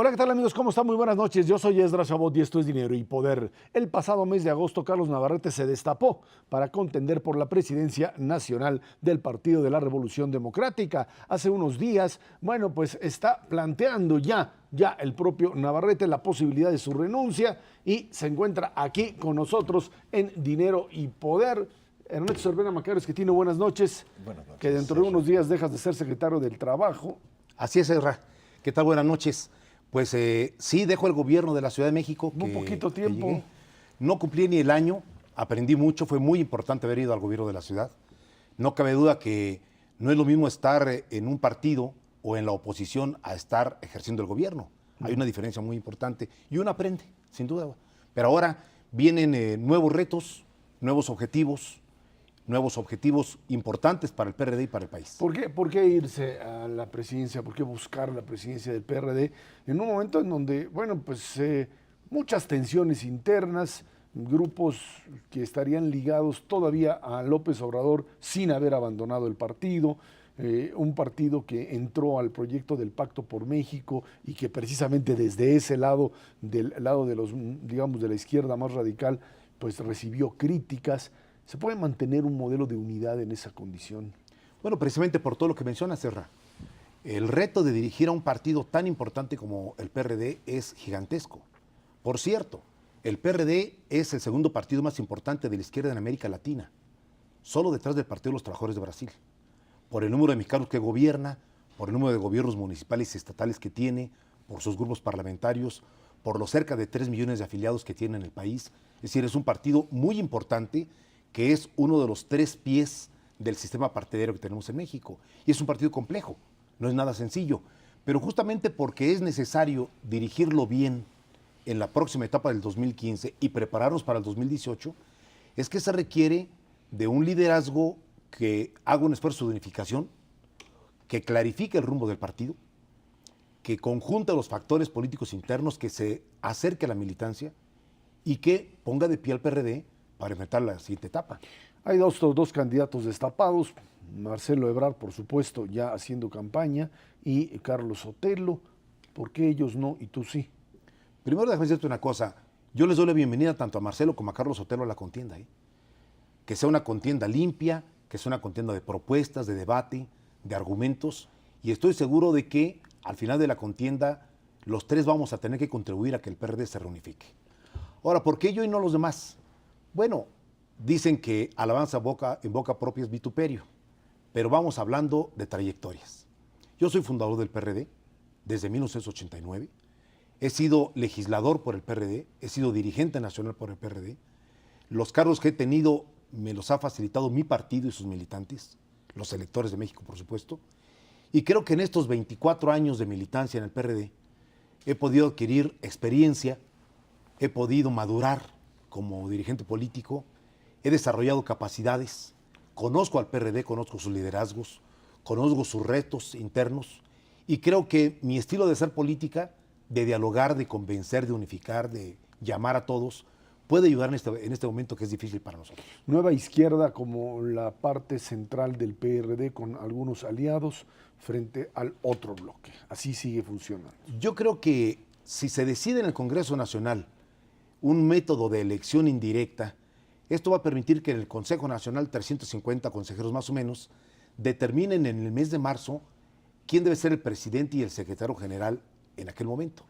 Hola, ¿qué tal amigos? ¿Cómo están? Muy buenas noches. Yo soy Esdras Chabot y esto es Dinero y Poder. El pasado mes de agosto, Carlos Navarrete se destapó para contender por la presidencia nacional del Partido de la Revolución Democrática. Hace unos días, pues está planteando ya el propio Navarrete la posibilidad de su renuncia y se encuentra aquí con nosotros en Dinero y Poder. Ernesto Cervera Macario, que tiene buenas noches. Buenas noches. Que dentro de unos días dejas de ser secretario del Trabajo. Así es, Ezra. ¿Qué tal? Buenas noches. Pues sí, dejo el gobierno de la Ciudad de México. Muy poquito tiempo. No cumplí ni el año, aprendí mucho, fue muy importante haber ido al gobierno de la ciudad. No cabe duda que no es lo mismo estar en un partido o en la oposición a estar ejerciendo el gobierno. Hay una diferencia muy importante y uno aprende, sin duda. Pero ahora vienen nuevos retos, nuevos objetivos importantes para el PRD y para el país. ¿Por qué irse a la presidencia? ¿Por qué buscar la presidencia del PRD en un momento en donde, muchas tensiones internas, grupos que estarían ligados todavía a López Obrador sin haber abandonado el partido, un partido que entró al proyecto del Pacto por México y que precisamente desde ese lado, del lado de los, digamos, de la izquierda más radical, pues recibió críticas? ¿Se puede mantener un modelo de unidad en esa condición? Bueno, precisamente por todo lo que mencionas, Serra, el reto de dirigir a un partido tan importante como el PRD es gigantesco. Por cierto, el PRD es el segundo partido más importante de la izquierda en América Latina, solo detrás del Partido de los Trabajadores de Brasil, por el número de mexicanos que gobierna, por el número de gobiernos municipales y estatales que tiene, por sus grupos parlamentarios, por los cerca de 3 millones de afiliados que tiene en el país. Es decir, es un partido muy importante que es uno de los 3 pies del sistema partidero que tenemos en México. Y es un partido complejo, no es nada sencillo. Pero justamente porque es necesario dirigirlo bien en la próxima etapa del 2015 y prepararnos para el 2018, es que se requiere de un liderazgo que haga un esfuerzo de unificación, que clarifique el rumbo del partido, que conjunte los factores políticos internos, que se acerque a la militancia y que ponga de pie al PRD para enfrentar la siguiente etapa. Hay dos candidatos destapados, Marcelo Ebrard, por supuesto, ya haciendo campaña, y Carlos Sotelo. ¿Por qué ellos no y tú sí? Primero déjame decirte una cosa, yo les doy la bienvenida tanto a Marcelo como a Carlos Sotelo a la contienda. Que sea una contienda limpia, que sea una contienda de propuestas, de debate, de argumentos, y estoy seguro de que al final de la contienda los 3 vamos a tener que contribuir a que el PRD se reunifique. Ahora, ¿por qué yo y no los demás? Bueno, dicen que alabanza en boca propia es vituperio, pero vamos hablando de trayectorias. Yo soy fundador del PRD desde 1989, he sido legislador por el PRD, he sido dirigente nacional por el PRD, los cargos que he tenido me los ha facilitado mi partido y sus militantes, los electores de México, por supuesto, y creo que en estos 24 años de militancia en el PRD he podido adquirir experiencia, he podido madurar como dirigente político, he desarrollado capacidades, conozco al PRD, conozco sus liderazgos, conozco sus retos internos y creo que mi estilo de hacer política, de dialogar, de convencer, de unificar, de llamar a todos, puede ayudar en este momento que es difícil para nosotros. Nueva Izquierda como la parte central del PRD con algunos aliados frente al otro bloque. Así sigue funcionando. Yo creo que si se decide en el Congreso Nacional un método de elección indirecta, esto va a permitir que en el Consejo Nacional 350 consejeros más o menos determinen en el mes de marzo quién debe ser el presidente y el secretario general en aquel momento.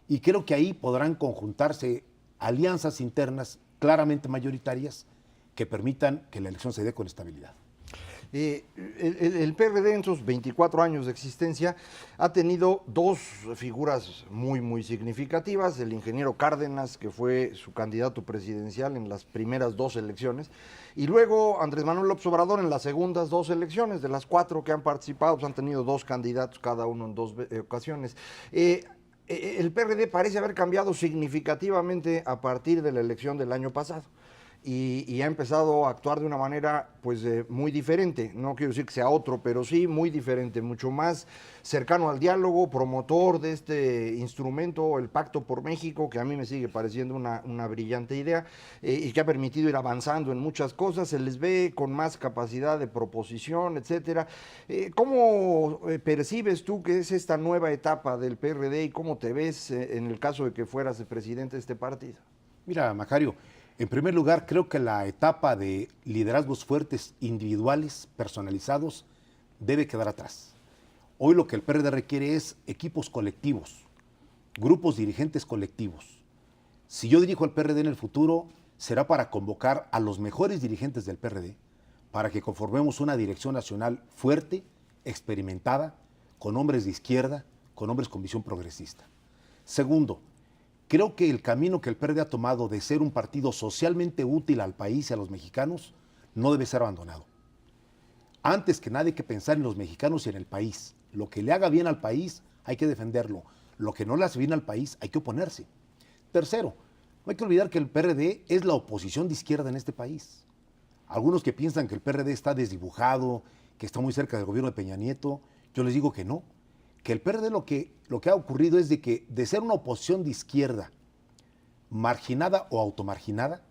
Y creo que ahí podrán conjuntarse alianzas internas claramente mayoritarias que permitan que la elección se dé con estabilidad. El PRD en sus 24 años de existencia ha tenido 2 figuras muy significativas, el ingeniero Cárdenas, que fue su candidato presidencial en las primeras 2 elecciones, y luego Andrés Manuel López Obrador en las segundas 2 elecciones. De las 4 que han participado, pues han tenido 2 candidatos cada uno en 2 ocasiones. El PRD parece haber cambiado significativamente a partir de la elección del año pasado. y ha empezado a actuar de una manera pues muy diferente. No quiero decir que sea otro, pero sí muy diferente, mucho más cercano al diálogo, promotor de este instrumento, el Pacto por México, que a mí me sigue pareciendo una brillante idea y que ha permitido ir avanzando en muchas cosas. Se les ve con más capacidad de proposición, etcétera. ¿Cómo percibes tú que es esta nueva etapa del PRD y cómo te ves en el caso de que fueras el presidente de este partido? Mira, Macario, en primer lugar, creo que la etapa de liderazgos fuertes, individuales, personalizados, debe quedar atrás. Hoy lo que el PRD requiere es equipos colectivos, grupos dirigentes colectivos. Si yo dirijo el PRD en el futuro, será para convocar a los mejores dirigentes del PRD, para que conformemos una dirección nacional fuerte, experimentada, con hombres de izquierda, con hombres con visión progresista. Segundo, creo que el camino que el PRD ha tomado de ser un partido socialmente útil al país y a los mexicanos no debe ser abandonado. Antes que nada hay que pensar en los mexicanos y en el país. Lo que le haga bien al país hay que defenderlo. Lo que no le hace bien al país hay que oponerse. Tercero, no hay que olvidar que el PRD es la oposición de izquierda en este país. Algunos que piensan que el PRD está desdibujado, que está muy cerca del gobierno de Peña Nieto, yo les digo que no. Que el PRD lo que ha ocurrido es de que de ser una oposición de izquierda, marginada o automarginada,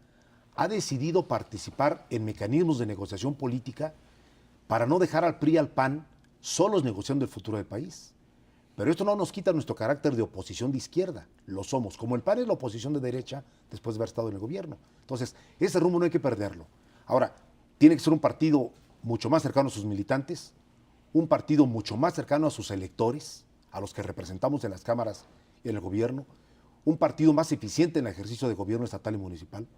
ha decidido participar en mecanismos de negociación política para no dejar al PRI y al PAN solos negociando el futuro del país. Pero esto no nos quita nuestro carácter de oposición de izquierda, lo somos, como el PAN es la oposición de derecha después de haber estado en el gobierno. Entonces, ese rumbo no hay que perderlo. Ahora, tiene que ser un partido mucho más cercano a sus militantes, un partido mucho más cercano a sus electores, a los que representamos en las cámaras y en el gobierno, un partido más eficiente en el ejercicio de gobierno estatal y municipal,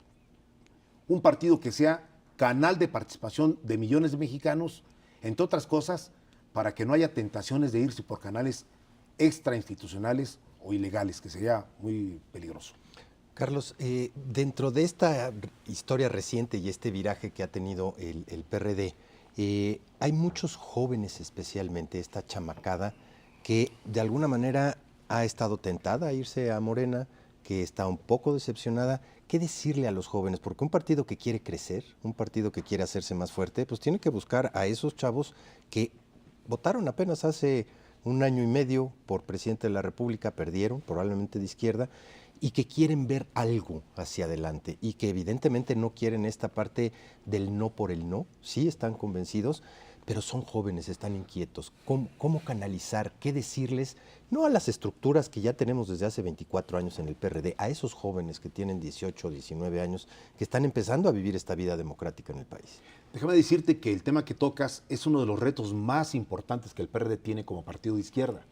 un partido que sea canal de participación de millones de mexicanos, entre otras cosas, para que no haya tentaciones de irse por canales extrainstitucionales o ilegales, que sería muy peligroso. Carlos, dentro de esta historia reciente y este viraje que ha tenido el PRD, hay muchos jóvenes, especialmente esta chamacada, que de alguna manera ha estado tentada a irse a Morena, que está un poco decepcionada. ¿Qué decirle a los jóvenes? Porque un partido que quiere crecer, un partido que quiere hacerse más fuerte, pues tiene que buscar a esos chavos que votaron apenas hace un año y medio por presidente de la República, perdieron, probablemente de izquierda, y que quieren ver algo hacia adelante y que evidentemente no quieren esta parte del no por el no, sí están convencidos, pero son jóvenes, están inquietos. ¿Cómo canalizar? ¿Qué decirles? No a las estructuras que ya tenemos desde hace 24 años en el PRD, a esos jóvenes que tienen 18, 19 años, que están empezando a vivir esta vida democrática en el país. Déjame decirte que el tema que tocas es uno de los retos más importantes que el PRD tiene como partido de izquierda.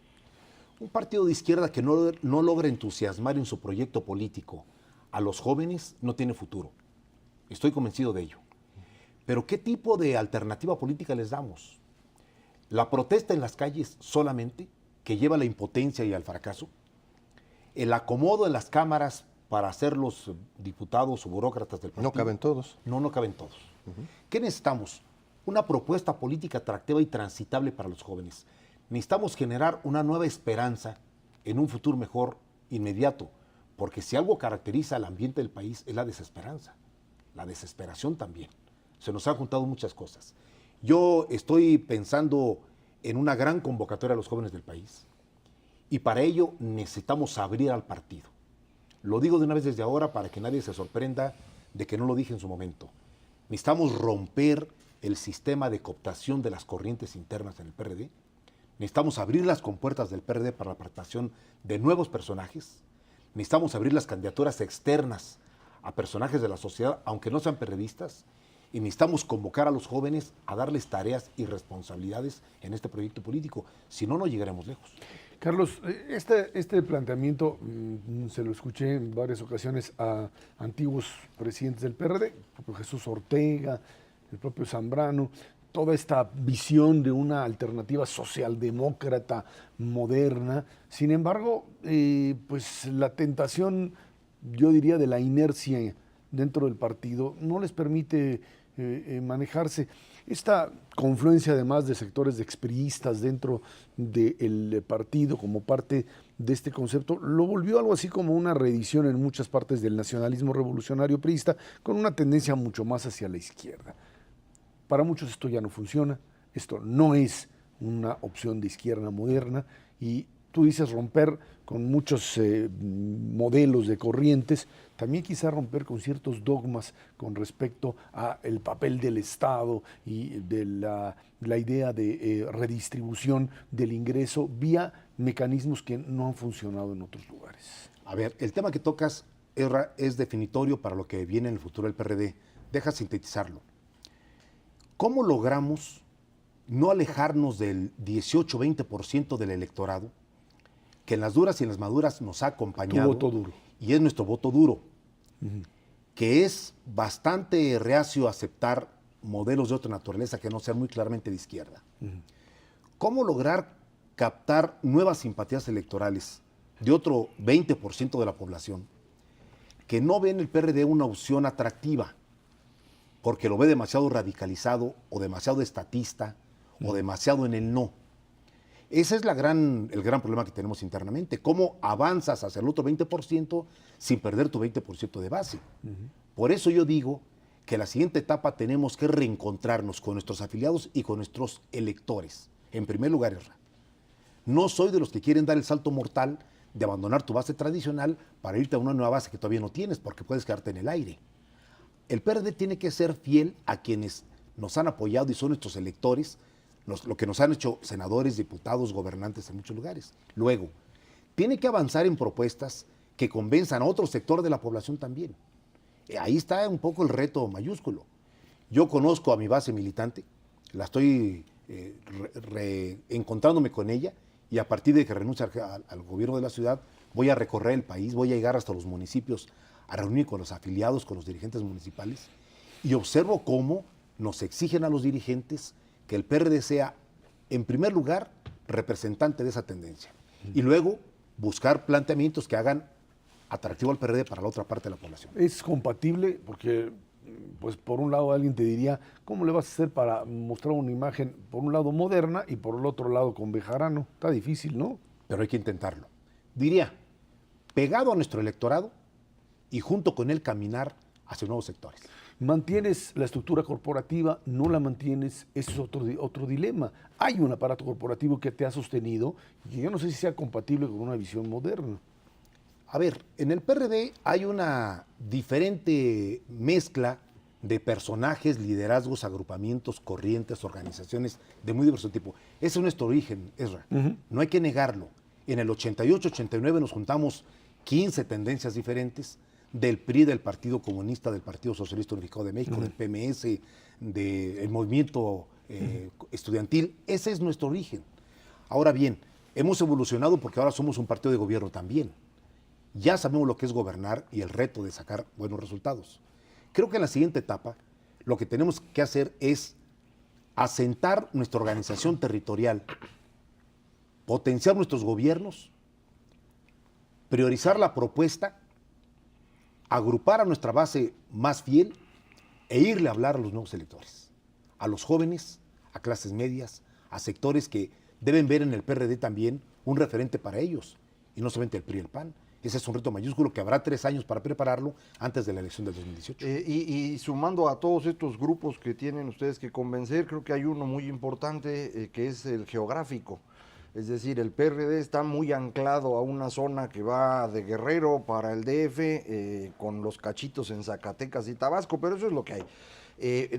Un partido de izquierda que no logra entusiasmar en su proyecto político a los jóvenes no tiene futuro. Estoy convencido de ello. Pero ¿qué tipo de alternativa política les damos? ¿La protesta en las calles solamente, que lleva a la impotencia y al fracaso? ¿El acomodo en las cámaras para ser los diputados o burócratas del partido? No caben todos. No caben todos. ¿Qué necesitamos? Una propuesta política atractiva y transitable para los jóvenes. Necesitamos generar una nueva esperanza en un futuro mejor inmediato, porque si algo caracteriza al ambiente del país es la desesperanza, la desesperación también. Se nos han juntado muchas cosas. Yo estoy pensando en una gran convocatoria a los jóvenes del país y para ello necesitamos abrir al partido. Lo digo de una vez desde ahora para que nadie se sorprenda de que no lo dije en su momento. Necesitamos romper el sistema de cooptación de las corrientes internas en el PRD. Necesitamos abrir las compuertas del PRD para la participación de nuevos personajes. Necesitamos abrir las candidaturas externas a personajes de la sociedad, aunque no sean periodistas. Y necesitamos convocar a los jóvenes a darles tareas y responsabilidades en este proyecto político. Si no, no llegaremos lejos. Carlos, este planteamiento se lo escuché en varias ocasiones a antiguos presidentes del PRD, el propio Jesús Ortega, el propio Zambrano, toda esta visión de una alternativa socialdemócrata moderna. Sin embargo, pues la tentación, yo diría, de la inercia dentro del partido no les permite manejarse. Esta confluencia además de sectores de expriistas dentro del partido como parte de este concepto, lo volvió algo así como una reedición en muchas partes del nacionalismo revolucionario priista, con una tendencia mucho más hacia la izquierda. Para muchos esto ya no funciona, esto no es una opción de izquierda moderna, y tú dices romper con muchos modelos de corrientes, también quizá romper con ciertos dogmas con respecto al papel del Estado y de la idea de redistribución del ingreso vía mecanismos que no han funcionado en otros lugares. A ver, el tema que tocas, Ezra, es definitorio para lo que viene en el futuro del PRD. Deja sintetizarlo. ¿Cómo logramos no alejarnos del 18-20% del electorado que en las duras y en las maduras nos ha acompañado? Tu voto duro. Y es nuestro voto duro, que es bastante reacio a aceptar modelos de otra naturaleza que no sean muy claramente de izquierda. ¿Cómo lograr captar nuevas simpatías electorales de otro 20% de la población que no ve en el PRD una opción atractiva porque lo ve demasiado radicalizado o demasiado estatista o demasiado en el no? Ese es el gran problema que tenemos internamente. ¿Cómo avanzas hacia el otro 20% sin perder tu 20% de base? Por eso yo digo que la siguiente etapa tenemos que reencontrarnos con nuestros afiliados y con nuestros electores. En primer lugar, Ezra, no soy de los que quieren dar el salto mortal de abandonar tu base tradicional para irte a una nueva base que todavía no tienes, porque puedes quedarte en el aire. El PRD tiene que ser fiel a quienes nos han apoyado y son nuestros electores, lo que nos han hecho senadores, diputados, gobernantes en muchos lugares. Luego, tiene que avanzar en propuestas que convenzan a otro sector de la población también. Ahí está un poco el reto mayúsculo. Yo conozco a mi base militante, la estoy reencontrándome con ella, y a partir de que renuncie al gobierno de la ciudad, voy a recorrer el país, voy a llegar hasta los municipios, a reunir con los afiliados, con los dirigentes municipales, y observo cómo nos exigen a los dirigentes que el PRD sea, en primer lugar, representante de esa tendencia. Y luego, buscar planteamientos que hagan atractivo al PRD para la otra parte de la población. Es compatible porque, pues por un lado alguien te diría, ¿cómo le vas a hacer para mostrar una imagen, por un lado moderna y por el otro lado con Bejarano? Está difícil, ¿no? Pero hay que intentarlo. Diría, pegado a nuestro electorado y junto con él caminar hacia nuevos sectores. Mantienes la estructura corporativa, no la mantienes, ese es otro dilema. Hay un aparato corporativo que te ha sostenido y yo no sé si sea compatible con una visión moderna. A ver, en el PRD hay una diferente mezcla de personajes, liderazgos, agrupamientos, corrientes, organizaciones de muy diverso tipo. Ese es nuestro origen, Ezra. No hay que negarlo. En el 88-89 nos juntamos 15 tendencias diferentes, del PRI, del Partido Comunista, del Partido Socialista Unificado de México, del PMS, del movimiento estudiantil. Ese es nuestro origen. Ahora bien, hemos evolucionado porque ahora somos un partido de gobierno también. Ya sabemos lo que es gobernar y el reto de sacar buenos resultados. Creo que en la siguiente etapa lo que tenemos que hacer es asentar nuestra organización territorial, potenciar nuestros gobiernos, priorizar la propuesta, agrupar a nuestra base más fiel e irle a hablar a los nuevos electores, a los jóvenes, a clases medias, a sectores que deben ver en el PRD también un referente para ellos, y no solamente el PRI y el PAN. Ese es un reto mayúsculo que habrá 3 años para prepararlo antes de la elección del 2018. Y sumando a todos estos grupos que tienen ustedes que convencer, creo que hay uno muy importante que es el geográfico. Es decir, el PRD está muy anclado a una zona que va de Guerrero para el DF, con los cachitos en Zacatecas y Tabasco, pero eso es lo que hay.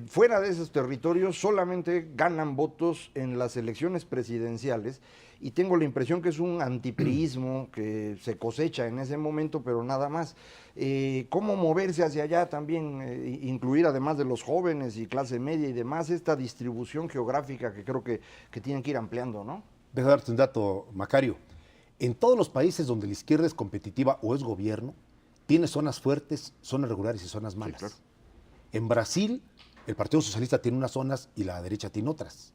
Fuera de esos territorios solamente ganan votos en las elecciones presidenciales y tengo la impresión que es un antipriismo que se cosecha en ese momento, pero nada más. ¿Cómo moverse hacia allá también, incluir además de los jóvenes y clase media y demás, esta distribución geográfica que creo que tienen que ir ampliando, ¿no? Deja darte un dato, Macario. En todos los países donde la izquierda es competitiva o es gobierno, tiene zonas fuertes, zonas regulares y zonas malas. Sí, claro. En Brasil, el Partido Socialista tiene unas zonas y la derecha tiene otras.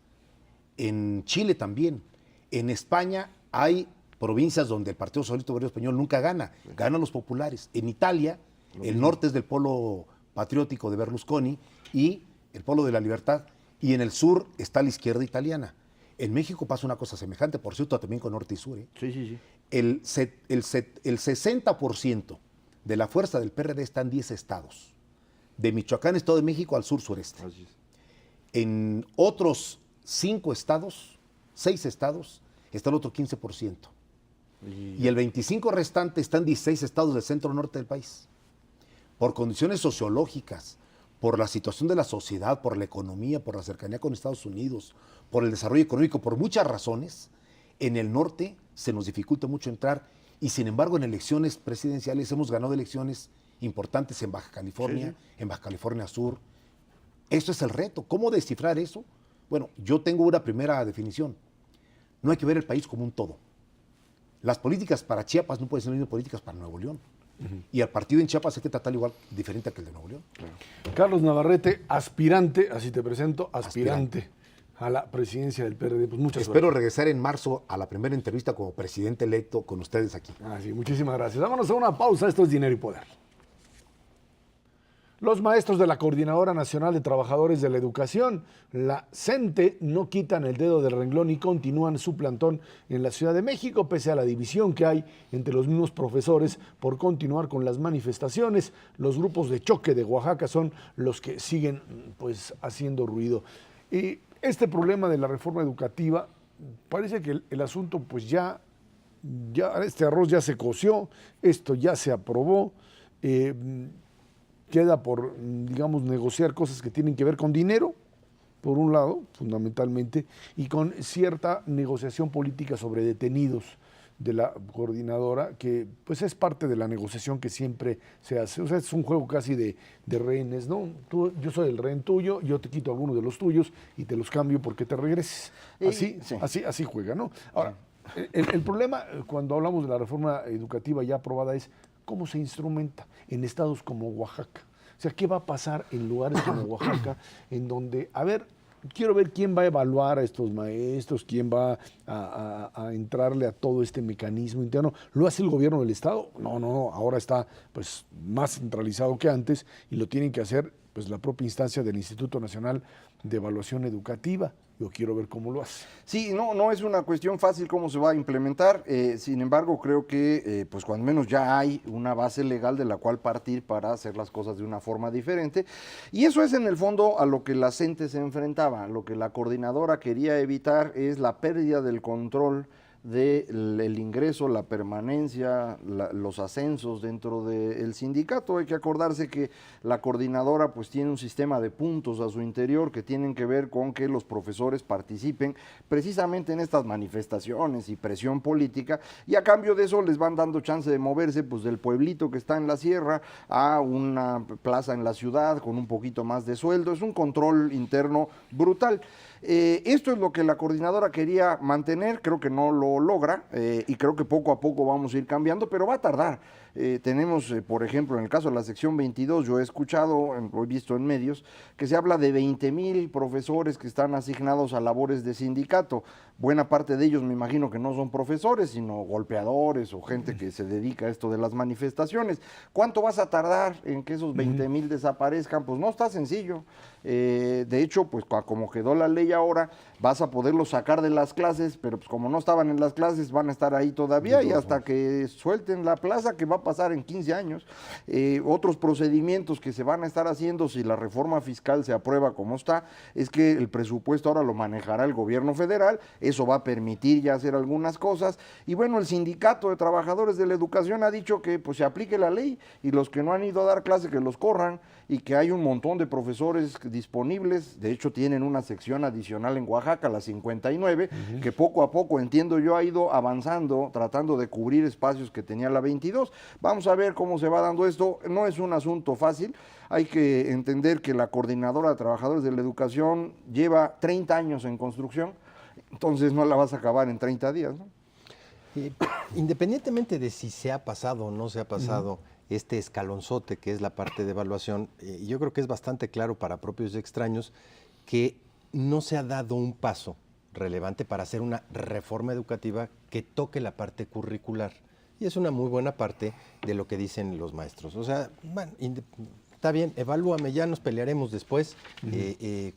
En Chile también. En España hay provincias donde el Partido Socialista Obrero Español nunca gana, ganan los populares. En Italia, el norte es del polo patriótico de Berlusconi y el polo de la libertad, y en el sur está la izquierda italiana. En México pasa una cosa semejante, por cierto, también con norte y sur. Sí. el 60% de la fuerza del PRD está en 10 estados, de Michoacán, Estado de México, al sur-sureste. Así es. En otros 6 estados, está el otro 15%. Y el 25% restante está en 16 estados del centro-norte del país. Por condiciones sociológicas, por la situación de la sociedad, por la economía, por la cercanía con Estados Unidos, por el desarrollo económico, por muchas razones, en el norte se nos dificulta mucho entrar y sin embargo en elecciones presidenciales hemos ganado elecciones importantes en Baja California, en Baja California Sur. Esto es el reto. ¿Cómo descifrar eso? Bueno, yo tengo una primera definición. No hay que ver el país como un todo. Las políticas para Chiapas no pueden ser las mismas políticas para Nuevo León. Y al partido en Chiapas hay que tratarlo igual, diferente que el de Nuevo León. Carlos Navarrete, aspirante, así te presento, aspirante a la presidencia del PRD. Pues muchas Espero regresar en marzo a la primera entrevista como presidente electo con ustedes aquí. Sí, muchísimas gracias. Vámonos a una pausa. Esto es Dinero y Poder. Los maestros de la Coordinadora Nacional de Trabajadores de la Educación, la CENTE, no quitan el dedo del renglón y continúan su plantón en la Ciudad de México, pese a la división que hay entre los mismos profesores por continuar con las manifestaciones. Los grupos de choque de Oaxaca son los que siguen pues haciendo ruido. Y este problema de la reforma educativa, parece que el asunto pues ya este arroz ya se coció, esto ya se aprobó. Queda por, digamos, negociar cosas que tienen que ver con dinero, por un lado, fundamentalmente, y con cierta negociación política sobre detenidos de la coordinadora, que pues es parte de la negociación que siempre se hace. O sea, es un juego casi de rehenes, ¿no? Yo soy el rehén tuyo, yo te quito algunos de los tuyos y te los cambio porque te regreses. Así juega, ¿no? Ahora, el problema cuando hablamos de la reforma educativa ya aprobada es cómo se instrumenta en estados como Oaxaca. O sea, ¿qué va a pasar en lugares como Oaxaca, en donde, quiero ver quién va a evaluar a estos maestros, quién va a entrarle a todo este mecanismo interno? ¿Lo hace el gobierno del estado? No, ahora está pues más centralizado que antes y lo tienen que hacer pues la propia instancia del Instituto Nacional de Evaluación Educativa. Yo quiero ver cómo lo hace. Sí, no es una cuestión fácil cómo se va a implementar, sin embargo creo que pues cuando menos ya hay una base legal de la cual partir para hacer las cosas de una forma diferente, y eso es en el fondo a lo que la CENTE se enfrentaba. Lo que la coordinadora quería evitar es la pérdida del control del ingreso, la permanencia, los ascensos dentro del sindicato. Hay que acordarse que la coordinadora pues tiene un sistema de puntos a su interior que tienen que ver con que los profesores participen precisamente en estas manifestaciones y presión política, y a cambio de eso les van dando chance de moverse pues del pueblito que está en la sierra a una plaza en la ciudad con un poquito más de sueldo. Es un control interno brutal. Esto es lo que la coordinadora quería mantener, creo que no lo logra, y creo que poco a poco vamos a ir cambiando, pero va a tardar. Tenemos, por ejemplo, en el caso de la sección 22, yo he escuchado, he visto en medios, que se habla de 20,000 profesores que están asignados a labores de sindicato. Buena parte de ellos me imagino que no son profesores, sino golpeadores o gente que se dedica a esto de las manifestaciones. ¿Cuánto vas a tardar en que esos 20,000 desaparezcan? Pues no está sencillo. De hecho, pues como quedó la ley ahora, vas a poderlos sacar de las clases, pero pues como no estaban en las clases, van a estar ahí todavía y hasta que suelten la plaza, que va a pasar en 15 años. Otros procedimientos que se van a estar haciendo si la reforma fiscal se aprueba como está, es que el presupuesto ahora lo manejará el gobierno federal. Eso va a permitir ya hacer algunas cosas, y bueno, el sindicato de trabajadores de la educación ha dicho que pues se aplique la ley y los que no han ido a dar clase que los corran, y que hay un montón de profesores disponibles. De hecho tienen una sección adicional en Oaxaca, la 59, que poco a poco, entiendo yo, ha ido avanzando, tratando de cubrir espacios que tenía la 22. Vamos a ver cómo se va dando esto. No es un asunto fácil. Hay que entender que la Coordinadora de Trabajadores de la Educación lleva 30 años en construcción, entonces no la vas a acabar en 30 días, ¿no? Independientemente de si se ha pasado o no se ha pasado este escalonzote que es la parte de evaluación, yo creo que es bastante claro para propios y extraños que no se ha dado un paso relevante para hacer una reforma educativa que toque la parte curricular. Y es una muy buena parte de lo que dicen los maestros. O sea, bueno, está bien, evalúame, ya nos pelearemos después.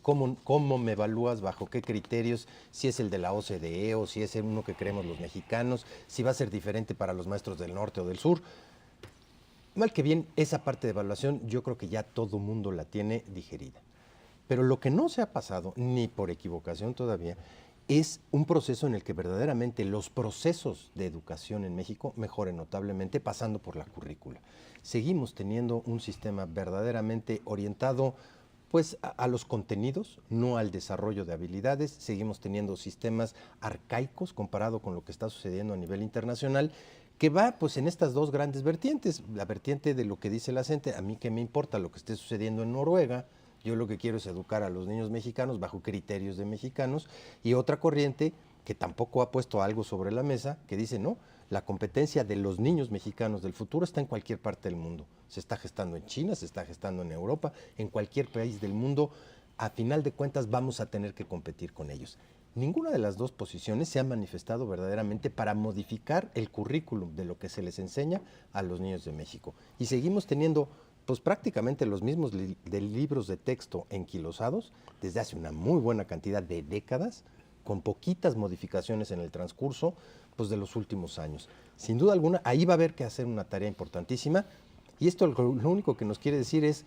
¿Cómo me evalúas? ¿Bajo qué criterios? Si es el de la OCDE o si es el uno que creemos los mexicanos, si va a ser diferente para los maestros del norte o del sur. Mal que bien, esa parte de evaluación yo creo que ya todo mundo la tiene digerida. Pero lo que no se ha pasado, ni por equivocación todavía, es un proceso en el que verdaderamente los procesos de educación en México mejoren notablemente pasando por la currícula. Seguimos teniendo un sistema verdaderamente orientado pues a los contenidos, no al desarrollo de habilidades. Seguimos teniendo sistemas arcaicos comparado con lo que está sucediendo a nivel internacional, que va pues en estas dos grandes vertientes. La vertiente de lo que dice la gente, a mí qué me importa lo que esté sucediendo en Noruega, yo lo que quiero es educar a los niños mexicanos bajo criterios de mexicanos, y otra corriente que tampoco ha puesto algo sobre la mesa, que dice no, la competencia de los niños mexicanos del futuro está en cualquier parte del mundo. Se está gestando en China, se está gestando en Europa, en cualquier país del mundo. A final de cuentas vamos a tener que competir con ellos. Ninguna de las dos posiciones se ha manifestado verdaderamente para modificar el currículum de lo que se les enseña a los niños de México. Y seguimos teniendo pues prácticamente los mismos de libros de texto enquilosados desde hace una muy buena cantidad de décadas, con poquitas modificaciones en el transcurso pues, de los últimos años. Sin duda alguna, ahí va a haber que hacer una tarea importantísima, y esto lo único que nos quiere decir es,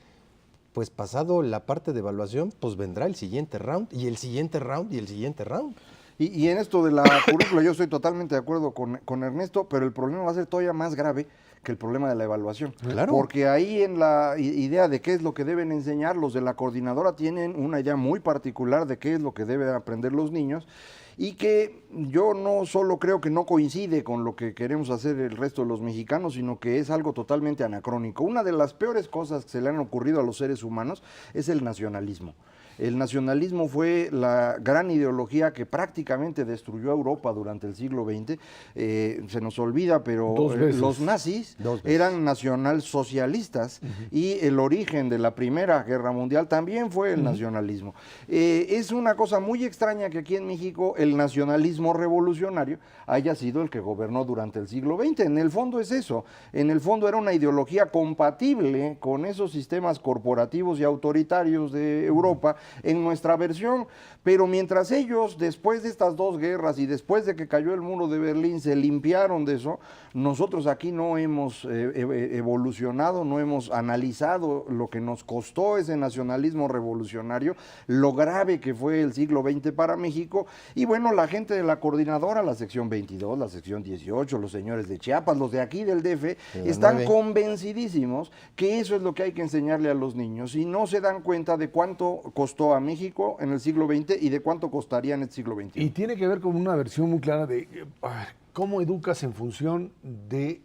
pues pasado la parte de evaluación, pues vendrá el siguiente round, y el siguiente round, y el siguiente round. Y en esto de la currícula yo estoy totalmente de acuerdo con Ernesto, pero el problema va a ser todavía más grave que el problema de la evaluación. Claro. Porque ahí en la idea de qué es lo que deben enseñar, los de la coordinadora tienen una idea muy particular de qué es lo que deben aprender los niños, y que yo no solo creo que no coincide con lo que queremos hacer el resto de los mexicanos, sino que es algo totalmente anacrónico. Una de las peores cosas que se le han ocurrido a los seres humanos es el nacionalismo. El nacionalismo fue la gran ideología que prácticamente destruyó a Europa durante el siglo XX. Se nos olvida, pero los nazis eran nacionalsocialistas, y el origen de la Primera Guerra Mundial también fue el nacionalismo. Es una cosa muy extraña que aquí en México el nacionalismo revolucionario haya sido el que gobernó durante el siglo XX. En el fondo es eso. En el fondo era una ideología compatible con esos sistemas corporativos y autoritarios de Europa en nuestra versión, pero mientras ellos, después de estas dos guerras y después de que cayó el muro de Berlín, se limpiaron de eso, nosotros aquí no hemos evolucionado, no hemos analizado lo que nos costó ese nacionalismo revolucionario, lo grave que fue el siglo XX para México. Y bueno, la gente de la coordinadora, la sección 22, la sección 18, los señores de Chiapas, los de aquí del DF, están convencidísimos que eso es lo que hay que enseñarle a los niños, y no se dan cuenta de cuánto costó a México en el siglo XX y de cuánto costaría en el siglo XXI. Y tiene que ver con una versión muy clara de cómo educas en función de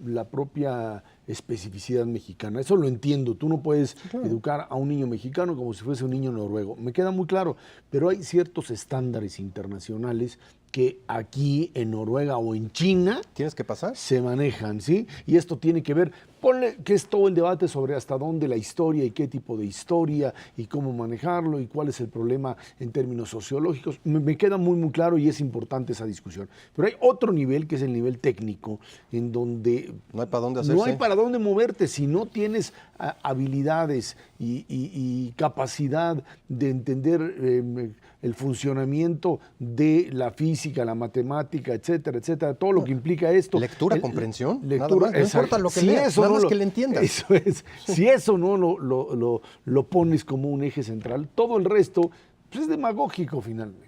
la propia especificidad mexicana. Eso lo entiendo. Tú no puedes educar a un niño mexicano como si fuese un niño noruego. Me queda muy claro. Pero hay ciertos estándares internacionales que aquí en Noruega o en China ¿Tienes que pasar? se manejan, ¿sí? Y esto tiene que ver, ponle que es todo el debate sobre hasta dónde la historia y qué tipo de historia y cómo manejarlo y cuál es el problema en términos sociológicos. Me queda muy, muy claro, y es importante esa discusión. Pero hay otro nivel, que es el nivel técnico, en donde no hay para dónde hacerse. No hay para dónde moverte si no tienes habilidades y capacidad de entender el funcionamiento de la física, la matemática, etcétera, etcétera, todo lo que implica esto. Lectura, comprensión, lectura, nada más. No importa lo que leas, nada más que le entiendas. Eso es. Si eso no lo pones como un eje central, todo el resto pues, es demagógico finalmente.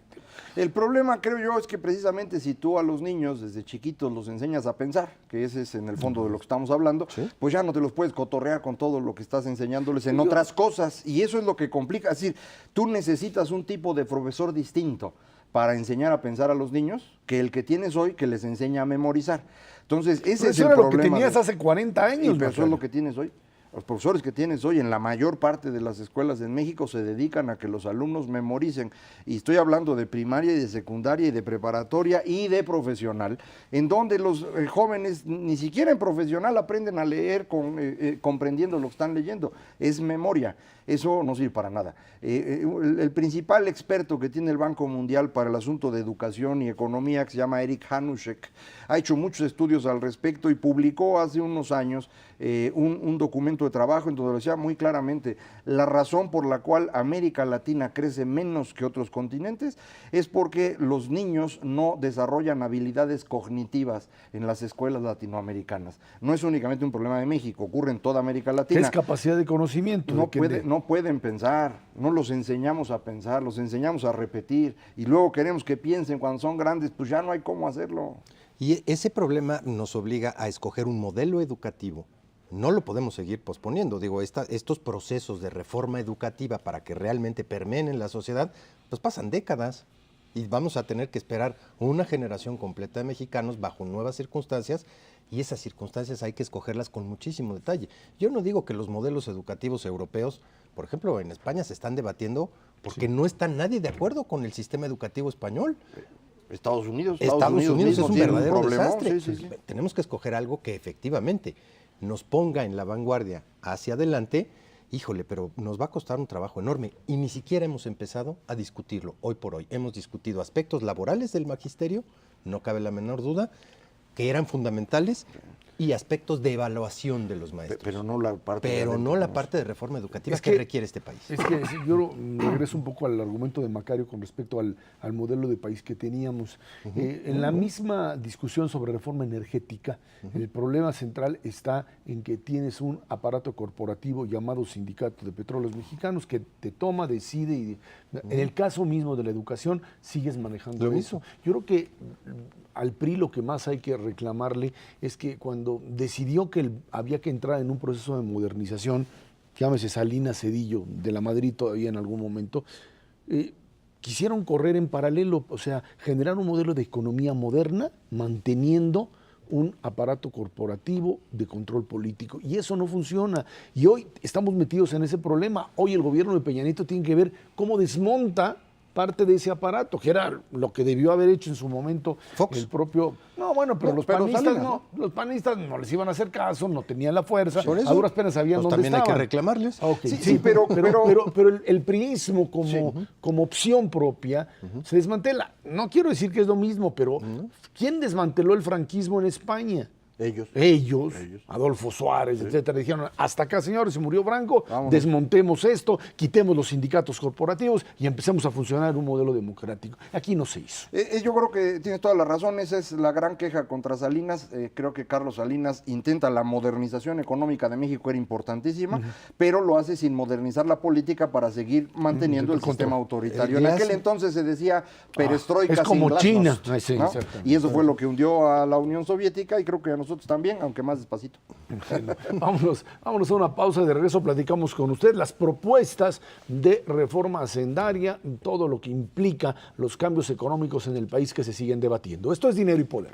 El problema, creo yo, es que precisamente si tú a los niños desde chiquitos los enseñas a pensar, que ese es en el fondo de lo que estamos hablando, pues ya no te los puedes cotorrear con todo lo que estás enseñándoles en otras cosas, y eso es lo que complica. Es decir, tú necesitas un tipo de profesor distinto para enseñar a pensar a los niños que el que tienes hoy, que les enseña a memorizar. Entonces, ese es el problema. Eso era lo que tenías hace 40 años. Pero eso es lo que tienes hoy. Los profesores que tienes hoy en la mayor parte de las escuelas en México se dedican a que los alumnos memoricen, y estoy hablando de primaria y de secundaria y de preparatoria y de profesional, en donde los jóvenes ni siquiera en profesional aprenden a leer comprendiendo lo que están leyendo, es memoria. Eso no sirve para nada. El principal experto que tiene el Banco Mundial para el asunto de educación y economía, que se llama Eric Hanushek, ha hecho muchos estudios al respecto y publicó hace unos años un documento de trabajo en donde lo decía muy claramente, la razón por la cual América Latina crece menos que otros continentes es porque los niños no desarrollan habilidades cognitivas en las escuelas latinoamericanas. No es únicamente un problema de México, ocurre en toda América Latina. Es capacidad de conocimiento. No pueden pensar, no los enseñamos a pensar, los enseñamos a repetir y luego queremos que piensen cuando son grandes, pues ya no hay cómo hacerlo. Y ese problema nos obliga a escoger un modelo educativo. No lo podemos seguir posponiendo. Digo, estos procesos de reforma educativa para que realmente permeen en la sociedad, pues pasan décadas y vamos a tener que esperar una generación completa de mexicanos bajo nuevas circunstancias y esas circunstancias hay que escogerlas con muchísimo detalle. Yo no digo que los modelos educativos europeos, por ejemplo, en España se están debatiendo porque no está nadie de acuerdo con el sistema educativo español. Estados Unidos es un verdadero desastre. Sí. Tenemos que escoger algo que efectivamente nos ponga en la vanguardia hacia adelante. Híjole, pero nos va a costar un trabajo enorme y ni siquiera hemos empezado a discutirlo hoy por hoy. Hemos discutido aspectos laborales del magisterio, no cabe la menor duda, que eran fundamentales, y aspectos de evaluación de los maestros. Pero no la parte de reforma educativa que requiere este país. Es que yo regreso un poco al argumento de Macario con respecto al modelo de país que teníamos. En la misma discusión sobre reforma energética, el problema central está en que tienes un aparato corporativo llamado Sindicato de Petróleos Mexicanos que te toma, decide y en el caso mismo de la educación sigues manejando eso. Yo creo que al PRI lo que más hay que reclamarle es que cuando decidió que había que entrar en un proceso de modernización, llámese Salinas Cedillo, de la Madrid todavía en algún momento, quisieron correr en paralelo, o sea, generar un modelo de economía moderna, manteniendo un aparato corporativo de control político. Y eso no funciona. Y hoy estamos metidos en ese problema. Hoy el gobierno de Peña Nieto tiene que ver cómo desmonta parte de ese aparato, que era lo que debió haber hecho en su momento Fox. El propio... No, bueno, pero los panistas no les iban a hacer caso, no tenían la fuerza, a duras penas sabían dónde también estaban. Hay que reclamarles. Okay, sí, pero el priismo como opción propia se desmantela. No quiero decir que es lo mismo, pero ¿quién desmanteló el franquismo en España? Ellos, Adolfo Suárez, etcétera, dijeron, hasta acá, señores, se murió Franco, desmontemos esto, quitemos los sindicatos corporativos y empecemos a funcionar en un modelo democrático. Aquí no se hizo. Yo creo que tienes toda la razón, esa es la gran queja contra Salinas. Creo que Carlos Salinas intenta la modernización económica de México, era importantísima, pero lo hace sin modernizar la política para seguir manteniendo el sistema autoritario. En aquel entonces se decía perestroika es como sin China. glasnost, Sí, ¿no? Y eso fue lo que hundió a la Unión Soviética y creo que a nosotros también, aunque más despacito. Vámonos a una pausa, de regreso platicamos con usted las propuestas de reforma hacendaria, todo lo que implica los cambios económicos en el país que se siguen debatiendo. Esto es Dinero y Poder.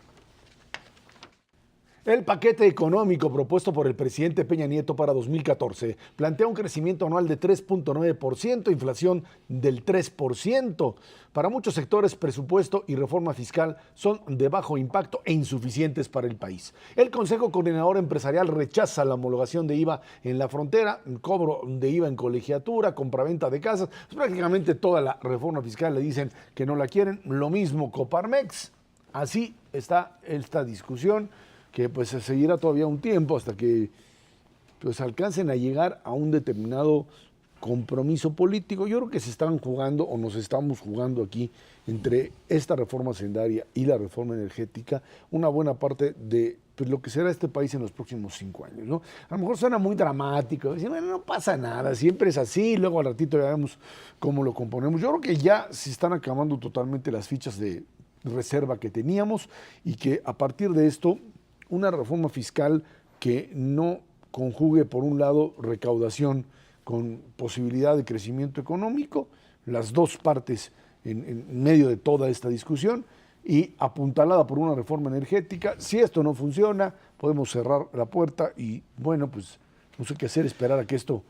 El paquete económico propuesto por el presidente Peña Nieto para 2014 plantea un crecimiento anual de 3.9%, inflación del 3%. Para muchos sectores, presupuesto y reforma fiscal son de bajo impacto e insuficientes para el país. El Consejo Coordinador Empresarial rechaza la homologación de IVA en la frontera, cobro de IVA en colegiatura, compraventa de casas. Pues prácticamente toda la reforma fiscal le dicen que no la quieren. Lo mismo Coparmex. Así está esta discusión, que pues se seguirá todavía un tiempo hasta que pues alcancen a llegar a un determinado compromiso político. Yo creo que se están jugando o nos estamos jugando aquí entre esta reforma hacendaria y la reforma energética una buena parte de pues, lo que será este país en los próximos 5 años, ¿no? A lo mejor suena muy dramático, decir, bueno, no pasa nada, siempre es así, luego al ratito ya vemos cómo lo componemos. Yo creo que ya se están acabando totalmente las fichas de reserva que teníamos y que a partir de esto una reforma fiscal que no conjugue, por un lado, recaudación con posibilidad de crecimiento económico, las dos partes en medio de toda esta discusión, y apuntalada por una reforma energética. Si esto no funciona, podemos cerrar la puerta y, bueno, pues no sé qué hacer, esperar a que esto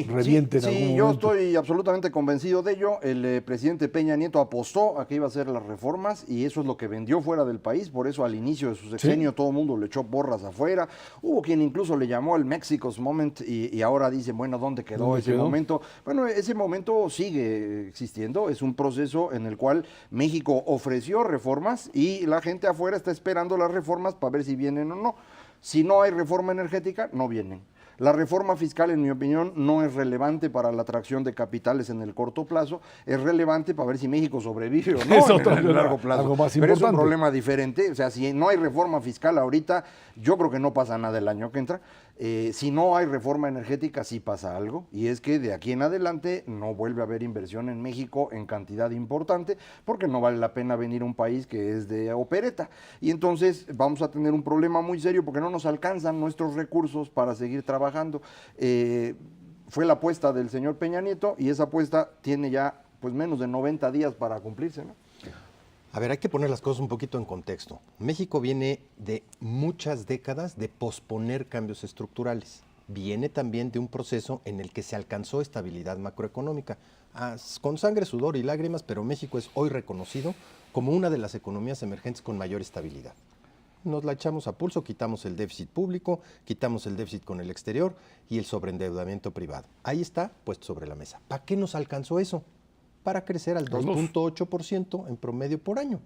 reviente en algún momento. Yo estoy absolutamente convencido de ello. El presidente Peña Nieto apostó a que iba a hacer las reformas y eso es lo que vendió fuera del país. Por eso al inicio de su sexenio todo el mundo le echó porras afuera. Hubo quien incluso le llamó el Mexico's Moment y ahora dicen, bueno, ¿dónde quedó ese momento? Bueno, ese momento sigue existiendo. Es un proceso en el cual México ofreció reformas y la gente afuera está esperando las reformas para ver si vienen o no. Si no hay reforma energética, no vienen. La reforma fiscal, en mi opinión, no es relevante para la atracción de capitales en el corto plazo, es relevante para ver si México sobrevive o no Es otro en el largo problema, plazo. algo más Pero es un importante. problema diferente, o sea, si no hay reforma fiscal ahorita, yo creo que no pasa nada el año que entra. Si no hay reforma energética, sí pasa algo, y es que de aquí en adelante no vuelve a haber inversión en México en cantidad importante, porque no vale la pena venir a un país que es de opereta. Y entonces vamos a tener un problema muy serio porque no nos alcanzan nuestros recursos para seguir trabajando. Fue la apuesta del señor Peña Nieto y esa apuesta tiene ya pues menos de 90 días para cumplirse, ¿no? A ver, hay que poner las cosas un poquito en contexto. México viene de muchas décadas de posponer cambios estructurales. Viene también de un proceso en el que se alcanzó estabilidad macroeconómica, con sangre, sudor y lágrimas, pero México es hoy reconocido como una de las economías emergentes con mayor estabilidad. Nos la echamos a pulso, quitamos el déficit público, quitamos el déficit con el exterior y el sobreendeudamiento privado. Ahí está, puesto sobre la mesa. ¿Para qué nos alcanzó eso? Para crecer al 2.8% en promedio por año.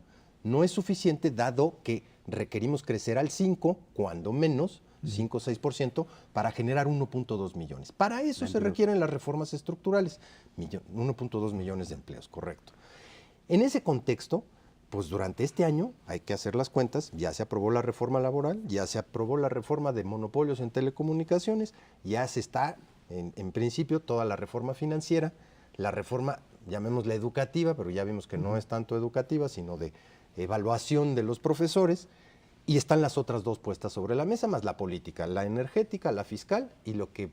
No es suficiente dado que requerimos crecer al 5%, cuando menos, 5 o 6%, para generar 1.2 millones. Para eso se requieren las reformas estructurales. 1.2 millones de empleos, correcto. En ese contexto, pues durante este año, hay que hacer las cuentas, ya se aprobó la reforma laboral, ya se aprobó la reforma de monopolios en telecomunicaciones, ya se está, en principio, toda la reforma financiera, la reforma, llamémosla educativa, pero ya vimos que no es tanto educativa, sino de evaluación de los profesores, y están las otras dos puestas sobre la mesa, más la política, la energética, la fiscal, y lo que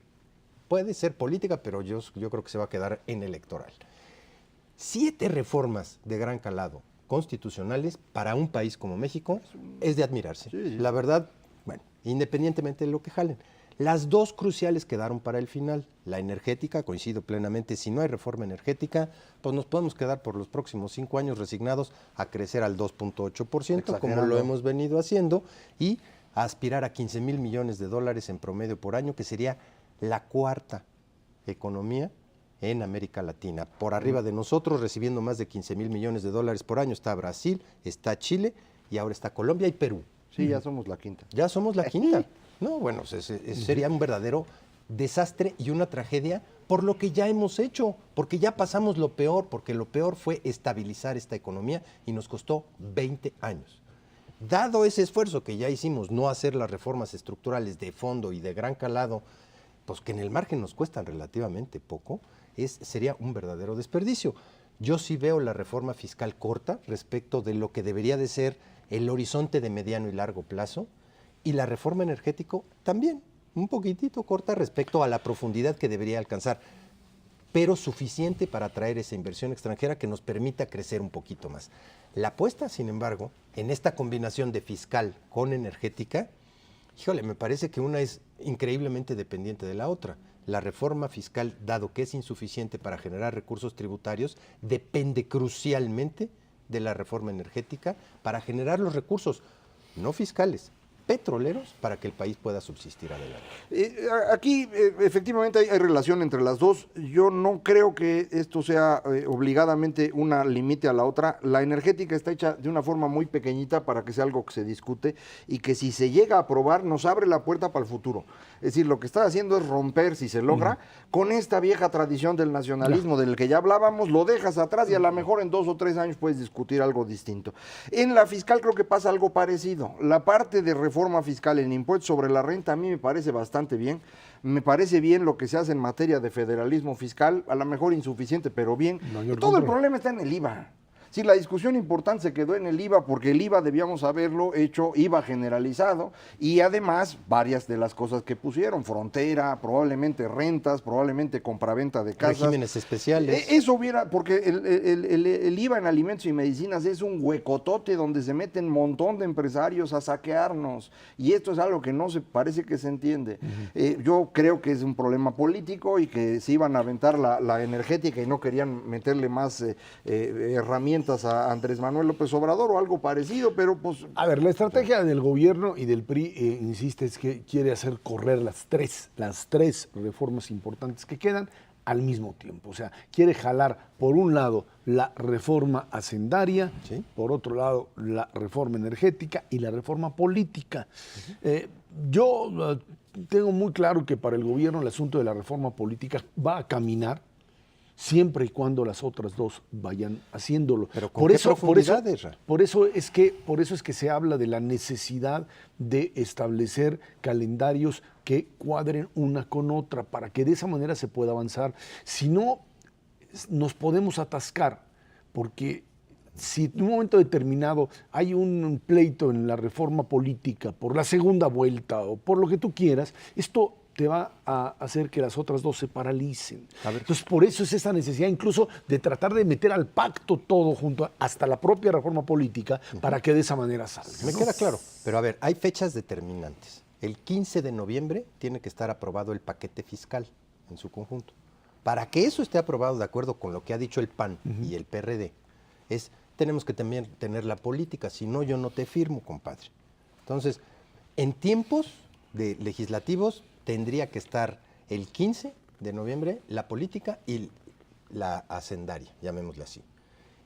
puede ser política, pero yo creo que se va a quedar en electoral. 7 reformas de gran calado constitucionales para un país como México es de admirarse. Sí, sí. La verdad, bueno, independientemente de lo que jalen. Las dos cruciales quedaron para el final. La energética, coincido plenamente, si no hay reforma energética, pues nos podemos quedar por los próximos 5 años resignados a crecer al 2.8%, como lo hemos venido haciendo, y a aspirar a 15,000 millones de dólares en promedio por año, que sería la cuarta economía en América Latina. Por arriba de nosotros, recibiendo más de 15,000 millones de dólares por año, está Brasil, está Chile y ahora está Colombia y Perú. Sí, ya somos la quinta. Ya somos la quinta. No, bueno, sería un verdadero desastre y una tragedia por lo que ya hemos hecho, porque ya pasamos lo peor, porque lo peor fue estabilizar esta economía y nos costó 20 años. Dado ese esfuerzo que ya hicimos, no hacer las reformas estructurales de fondo y de gran calado, pues que en el margen nos cuestan relativamente poco, sería un verdadero desperdicio. Yo sí veo la reforma fiscal corta respecto de lo que debería de ser el horizonte de mediano y largo plazo, y la reforma energética también, un poquitito corta respecto a la profundidad que debería alcanzar, pero suficiente para atraer esa inversión extranjera que nos permita crecer un poquito más. La apuesta, sin embargo, en esta combinación de fiscal con energética, híjole, me parece que una es increíblemente dependiente de la otra. La reforma fiscal, dado que es insuficiente para generar recursos tributarios, depende crucialmente de la reforma energética para generar los recursos no fiscales, petroleros, para que el país pueda subsistir adelante. Aquí efectivamente hay relación entre las dos. Yo no creo que esto sea obligadamente una limite a la otra. La energética está hecha de una forma muy pequeñita para que sea algo que se discute y que si se llega a aprobar nos abre la puerta para el futuro. Es decir, lo que está haciendo es romper, si se logra, con esta vieja tradición del nacionalismo del que ya hablábamos, lo dejas atrás y a lo mejor en 2 o 3 años puedes discutir algo distinto. En la fiscal creo que pasa algo parecido. La parte de reforma fiscal en impuestos sobre la renta a mí me parece bastante bien. Me parece bien lo que se hace en materia de federalismo fiscal, a lo mejor insuficiente, pero bien. Todo el problema está en el IVA. Sí, la discusión importante se quedó en el IVA porque el IVA debíamos haberlo hecho IVA generalizado y además varias de las cosas que pusieron, frontera, probablemente rentas, probablemente compraventa de casas. Regímenes especiales. Eso hubiera, porque el IVA en alimentos y medicinas es un huecotote donde se meten un montón de empresarios a saquearnos y esto es algo que no se parece que se entiende. Yo creo que es un problema político y que se iban a aventar la energética y no querían meterle más herramientas a Andrés Manuel López Obrador o algo parecido, pero pues... A ver, la estrategia del gobierno y del PRI, insiste, es que quiere hacer correr las tres reformas importantes que quedan al mismo tiempo. O sea, quiere jalar, por un lado, la reforma hacendaria, ¿sí?, por otro lado, la reforma energética y la reforma política. yo tengo muy claro que para el gobierno el asunto de la reforma política va a caminar siempre y cuando las otras dos vayan haciéndolo. Pero ¿con qué profundidad, Ezra? por eso es que se habla de la necesidad de establecer calendarios que cuadren una con otra para que de esa manera se pueda avanzar. Si no, nos podemos atascar, porque si en un momento determinado hay un pleito en la reforma política por la segunda vuelta o por lo que tú quieras, esto te va a hacer que las otras dos se paralicen. Entonces, por eso es esa necesidad incluso de tratar de meter al pacto todo junto hasta la propia reforma política para que de esa manera salga. Me queda claro. Pero a ver, hay fechas determinantes. El 15 de noviembre tiene que estar aprobado el paquete fiscal en su conjunto. Para que eso esté aprobado de acuerdo con lo que ha dicho el PAN y el PRD, tenemos que también tener la política, si no yo no te firmo, compadre. Entonces, en tiempos legislativos tendría que estar el 15 de noviembre la política y la hacendaria, llamémosle así.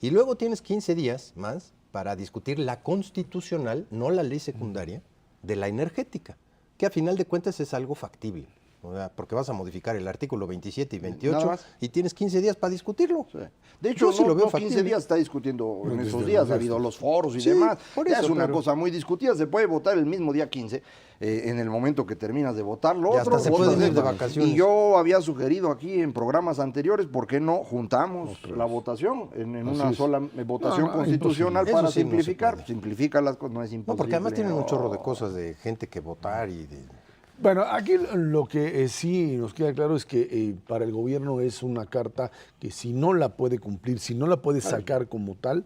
Y luego tienes 15 días más para discutir la constitucional, no la ley secundaria, de la energética, que a final de cuentas es algo factible. O sea, porque vas a modificar el artículo 27 y 28 y tienes 15 días para discutirlo. Sí. De hecho, Yo sí lo veo 15 factible. días está discutiendo en desde esos días, ha el habido los foros y Sí, demás. por Ya eso, es una pero- cosa muy discutida, se puede votar el mismo día 15, en el momento que terminas de votar. Lo Y otro, hasta se votas pueden ir de esta. vacaciones. Y yo había sugerido aquí en programas anteriores, ¿por qué no juntamos la votación en una es. sola votación No, constitucional imposible. para Eso sí no se simplificar? puede. Simplifica las cosas, no es imposible. No, porque además tienen un chorro de cosas de gente que votar y de... Bueno, aquí lo que sí nos queda claro es que para el gobierno es una carta que si no la puede cumplir, si no la puede sacar como tal,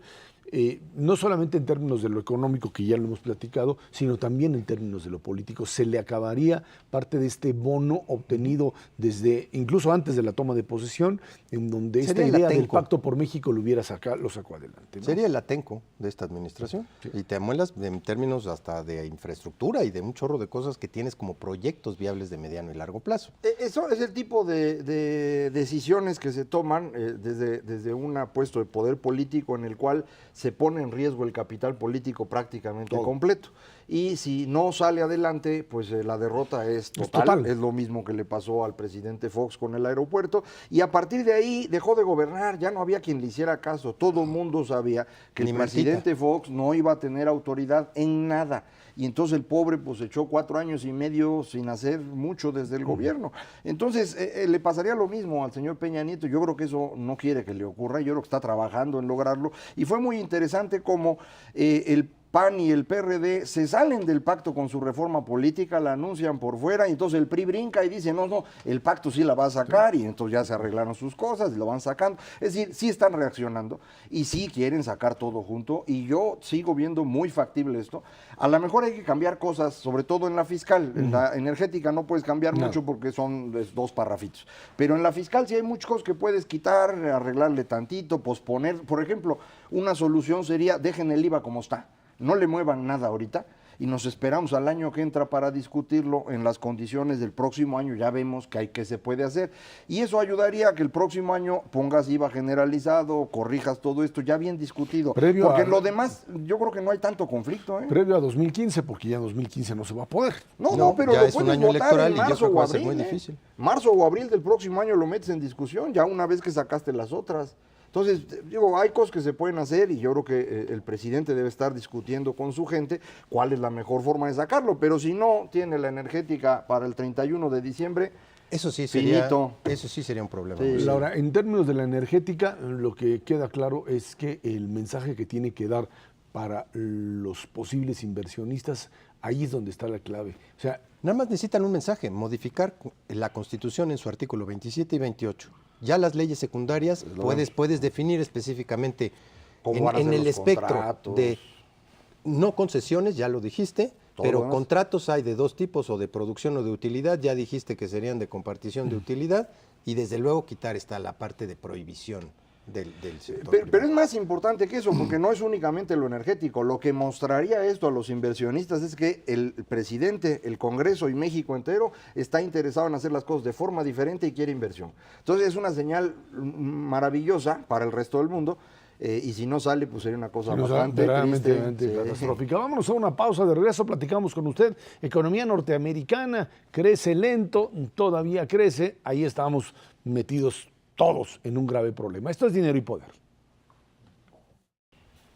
no solamente en términos de lo económico, que ya lo hemos platicado, sino también en términos de lo político, se le acabaría parte de este bono obtenido desde, incluso antes de la toma de posesión, en donde esta Sería el idea del Atenco. Pacto por México lo sacó adelante, ¿no? Sería el Atenco de esta administración. Y te amuelas en términos hasta de infraestructura y de un chorro de cosas que tienes como proyectos viables de mediano y largo plazo. Eso es el tipo de decisiones que se toman desde un puesto de poder político en el cual se pone en riesgo el capital político prácticamente completo. Y si no sale adelante, pues la derrota es total. total. Es lo mismo que le pasó al presidente Fox con el aeropuerto. Y a partir de ahí dejó de gobernar, ya no había quien le hiciera caso. Todo el mundo sabía que Ni el Martita. presidente Fox no iba a tener autoridad en nada. Y entonces el pobre pues echó 4 años y medio sin hacer mucho desde el gobierno. Entonces le pasaría lo mismo al señor Peña Nieto. Yo creo que eso no quiere que le ocurra, yo creo que está trabajando en lograrlo. Y fue muy interesante como el PAN y el PRD se salen del pacto con su reforma política, la anuncian por fuera, y entonces el PRI brinca y dice, no, el pacto sí la va a sacar, y entonces ya se arreglaron sus cosas y lo van sacando. Es decir, sí están reaccionando y sí quieren sacar todo junto, y yo sigo viendo muy factible esto. A lo mejor hay que cambiar cosas, sobre todo en la fiscal. En la energética no puedes cambiar mucho porque son 2 parrafitos. Pero en la fiscal sí hay muchas cosas que puedes quitar, arreglarle tantito, posponer. Por ejemplo, una solución sería, dejen el IVA como está. No le muevan nada ahorita y nos esperamos al año que entra para discutirlo en las condiciones del próximo año. Ya vemos que se puede hacer. Y eso ayudaría a que el próximo año pongas IVA generalizado, corrijas todo esto ya bien discutido. Previo porque a- en lo demás yo creo que no hay tanto conflicto. Previo a 2015, porque ya en 2015 no se va a poder. No, pero ya lo es un puedes año votar electoral en y yo marzo creo que o va a ser abril, muy difícil. Marzo o abril del próximo año lo metes en discusión, ya una vez que sacaste las otras. Entonces, digo, hay cosas que se pueden hacer y yo creo que el presidente debe estar discutiendo con su gente cuál es la mejor forma de sacarlo, pero si no tiene la energética para el 31 de diciembre, Eso sí Finito. sería un problema. Sí. muy serio. Laura, en términos de la energética, lo que queda claro es que el mensaje que tiene que dar para los posibles inversionistas, ahí es donde está la clave. O sea, Nada más necesitan un mensaje, modificar la Constitución en su artículo 27 y 28. Ya las leyes secundarias puedes definir específicamente ¿Cómo van a ser el los espectro contratos? de no concesiones, ya lo dijiste, Todo pero lo demás. contratos hay de 2 tipos, o de producción o de utilidad, ya dijiste que serían de compartición de utilidad, y desde luego quitar la parte de prohibición del sector Pero privado. es más importante que eso, porque no es únicamente lo energético. Lo que mostraría esto a los inversionistas es que el presidente, el Congreso y México entero está interesado en hacer las cosas de forma diferente y quiere inversión. Entonces es una señal maravillosa para el resto del mundo. y si no sale, pues sería una cosa Sí, bastante verdaderamente, triste. verdaderamente catastrófica. Vámonos a una pausa, de regreso platicamos con usted. Economía norteamericana crece lento, todavía crece, ahí estamos metidos todos en un grave problema. Esto es Dinero y Poder.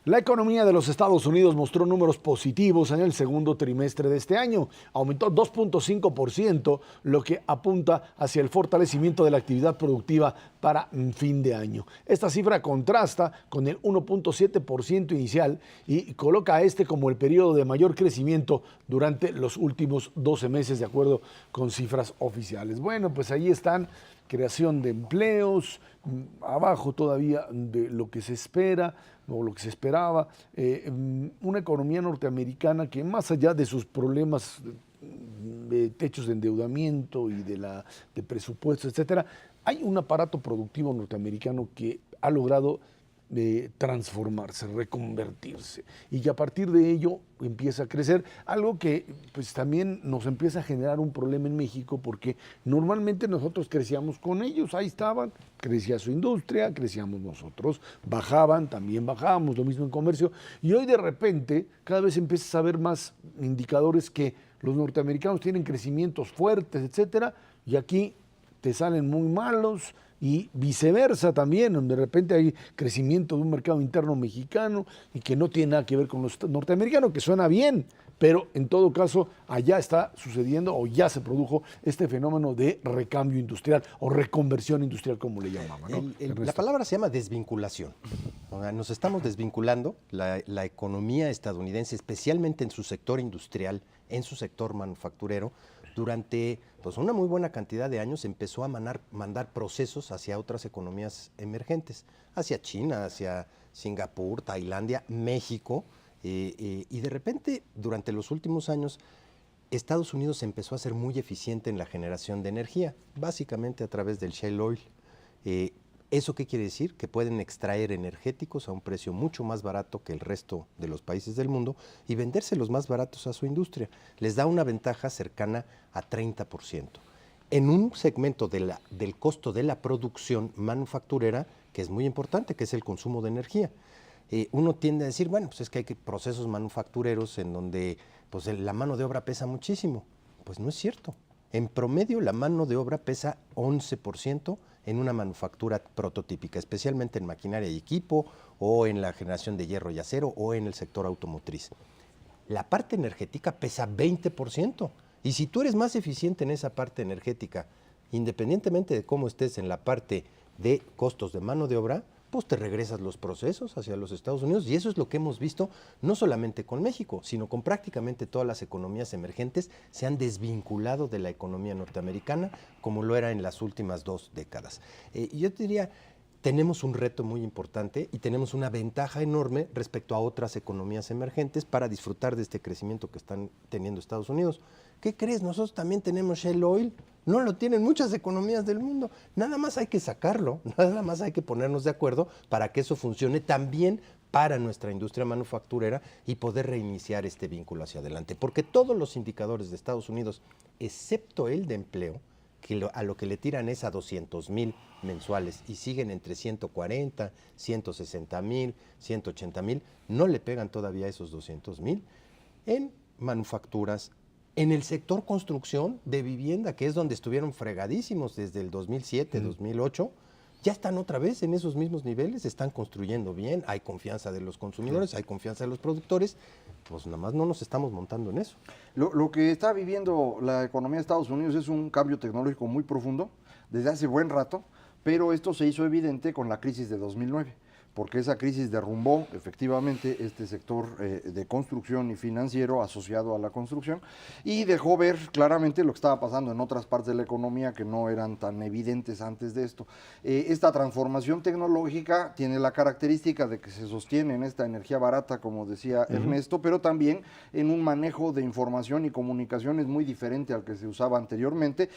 La economía de los Estados Unidos mostró números positivos en el segundo trimestre de este año. Aumentó 2.5%, lo que apunta hacia el fortalecimiento de la actividad productiva para fin de año. Esta cifra contrasta con el 1.7% inicial y coloca a este como el periodo de mayor crecimiento durante los últimos 12 meses, de acuerdo con cifras oficiales. Bueno, pues ahí están. Creación de empleos, abajo todavía de lo que se espera o lo que se esperaba, una economía norteamericana que más allá de sus problemas de techos de endeudamiento y de presupuesto, etcétera, hay un aparato productivo norteamericano que ha logrado transformarse, reconvertirse, y que a partir de ello empieza a crecer, algo que pues también nos empieza a generar un problema en México, porque normalmente nosotros crecíamos con ellos, ahí estaban, crecía su industria, crecíamos nosotros, bajaban, también bajábamos, lo mismo en comercio, y hoy de repente cada vez empiezas a ver más indicadores que los norteamericanos tienen crecimientos fuertes, etcétera, y aquí te salen muy malos, y viceversa también, donde de repente hay crecimiento de un mercado interno mexicano y que no tiene nada que ver con los norteamericanos, que suena bien, pero en todo caso allá está sucediendo o ya se produjo este fenómeno de recambio industrial o reconversión industrial, como le llamaban, ¿no? La palabra se llama desvinculación. O sea, nos estamos desvinculando, la economía estadounidense, especialmente en su sector industrial, en su sector manufacturero, durante pues, una muy buena cantidad de años empezó a mandar procesos hacia otras economías emergentes, hacia China, hacia Singapur, Tailandia, México, y de repente durante los últimos años Estados Unidos empezó a ser muy eficiente en la generación de energía, básicamente a través del shale oil. ¿Eso qué quiere decir? Que pueden extraer energéticos a un precio mucho más barato que el resto de los países del mundo y vendérselos más baratos a su industria. Les da una ventaja cercana a 30%. En un segmento del costo de la producción manufacturera, que es muy importante, que es el consumo de energía. Uno tiende a decir, bueno, pues es que hay procesos manufactureros en donde pues, la mano de obra pesa muchísimo. Pues no es cierto. En promedio, la mano de obra pesa 11% en una manufactura prototípica, especialmente en maquinaria y equipo, o en la generación de hierro y acero, o en el sector automotriz. La parte energética pesa 20%. Y si tú eres más eficiente en esa parte energética, independientemente de cómo estés en la parte de costos de mano de obra, pues te regresas los procesos hacia los Estados Unidos, y eso es lo que hemos visto no solamente con México, sino con prácticamente todas las economías emergentes. Se han desvinculado de la economía norteamericana como lo era en las últimas 2 décadas. Yo te diría, tenemos un reto muy importante y tenemos una ventaja enorme respecto a otras economías emergentes para disfrutar de este crecimiento que están teniendo Estados Unidos. ¿Qué crees? Nosotros también tenemos shale oil. No lo tienen muchas economías del mundo. Nada más hay que sacarlo, nada más hay que ponernos de acuerdo para que eso funcione también para nuestra industria manufacturera y poder reiniciar este vínculo hacia adelante. Porque todos los indicadores de Estados Unidos, excepto el de empleo, que a lo que le tiran es a 200,000 mensuales y siguen entre 140, 160,000, 180,000, no le pegan todavía esos 200,000 en manufacturas. En el sector construcción de vivienda, que es donde estuvieron fregadísimos desde el 2007, 2008, ya están otra vez en esos mismos niveles, están construyendo bien, hay confianza de los consumidores, hay confianza de los productores, pues nada más no nos estamos montando en eso. Lo que está viviendo la economía de Estados Unidos es un cambio tecnológico muy profundo desde hace buen rato, pero esto se hizo evidente con la crisis de 2009. Porque esa crisis derrumbó efectivamente este sector de construcción y financiero asociado a la construcción y dejó ver claramente lo que estaba pasando en otras partes de la economía que no eran tan evidentes antes de esto. Esta transformación tecnológica tiene la característica de que se sostiene en esta energía barata, como decía Ernesto, pero también en un manejo de información y comunicaciones muy diferente al que se usaba anteriormente,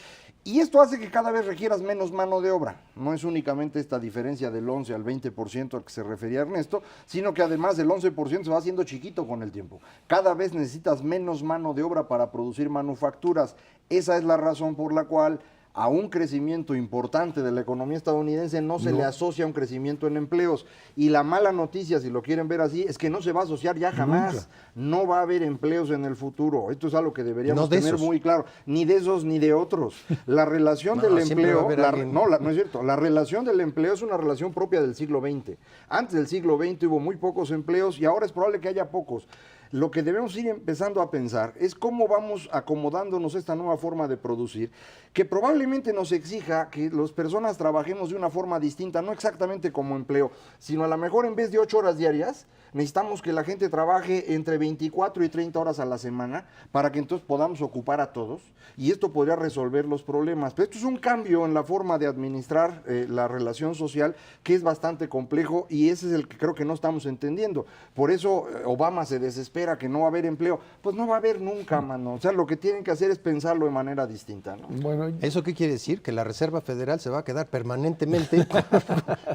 y esto hace que cada vez requieras menos mano de obra. No es únicamente esta diferencia del 11 al 20% al que se refería Ernesto, sino que además el 11% se va haciendo chiquito con el tiempo. Cada vez necesitas menos mano de obra para producir manufacturas. Esa es la razón por la cual a un crecimiento importante de la economía estadounidense no se le asocia un crecimiento en empleos. Y la mala noticia, si lo quieren ver así, es que no se va a asociar ya jamás. No va a haber empleos en el futuro. Esto es algo que deberíamos tener muy claro. Ni de esos ni de otros. La relación del empleo, no es cierto, la relación del empleo es una relación propia del siglo XX. Antes del siglo XX hubo muy pocos empleos y ahora es probable que haya pocos. Lo que debemos ir empezando a pensar es cómo vamos acomodándonos a esta nueva forma de producir, que probablemente nos exija que las personas trabajemos de una forma distinta, no exactamente como empleo, sino a lo mejor en vez de 8 horas diarias, necesitamos que la gente trabaje entre 24 y 30 horas a la semana para que entonces podamos ocupar a todos y esto podría resolver los problemas. Pero esto es un cambio en la forma de administrar la relación social que es bastante complejo y ese es el que creo que no estamos entendiendo. Por eso Obama se desespera que no va a haber empleo. Pues no va a haber nunca, mano. O sea, lo que tienen que hacer es pensarlo de manera distinta, ¿no? Bueno, ¿eso qué quiere decir? Que la Reserva Federal se va a quedar permanentemente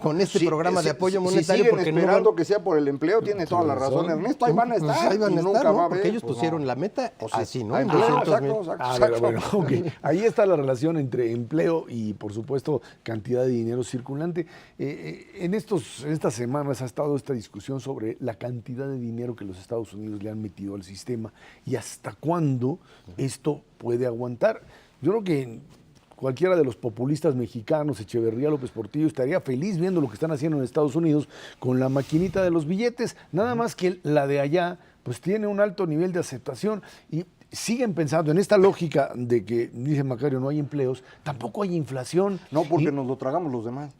con este programa de apoyo monetario. Si siguen porque esperando que sea por el empleo, tiene toda la razón, Ernesto, ahí van a estar. Pues ahí van a y estar, nunca ¿no? va a haber. Porque ellos pusieron la meta así, ¿no? En Empleo, 200,000. exacto. Bueno, ok. Ahí está la relación entre empleo y, por supuesto, cantidad de dinero circulante. En estas semanas ha estado esta discusión sobre la cantidad de dinero que los Estados Unidos le han metido al sistema y hasta cuándo esto puede aguantar. Yo creo que cualquiera de los populistas mexicanos, Echeverría, López Portillo, estaría feliz viendo lo que están haciendo en Estados Unidos con la maquinita de los billetes, nada más que la de allá pues tiene un alto nivel de aceptación y siguen pensando en esta lógica de que, dice Macario, no hay empleos, tampoco hay inflación. No, porque nos lo tragamos los demás.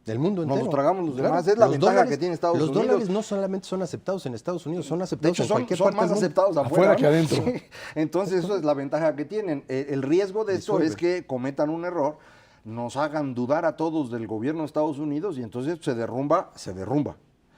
Del mundo entero. Nos lo tragamos los demás, es la ventaja que tiene Estados Unidos. Los dólares no solamente son aceptados en Estados Unidos, son aceptados en cualquier son parte más del mundo. aceptados Afuera afuera, que ¿no? adentro. Sí. Entonces, eso es la ventaja que tienen. El riesgo de esto es que cometan un error, nos hagan dudar a todos del gobierno de Estados Unidos y entonces se derrumba.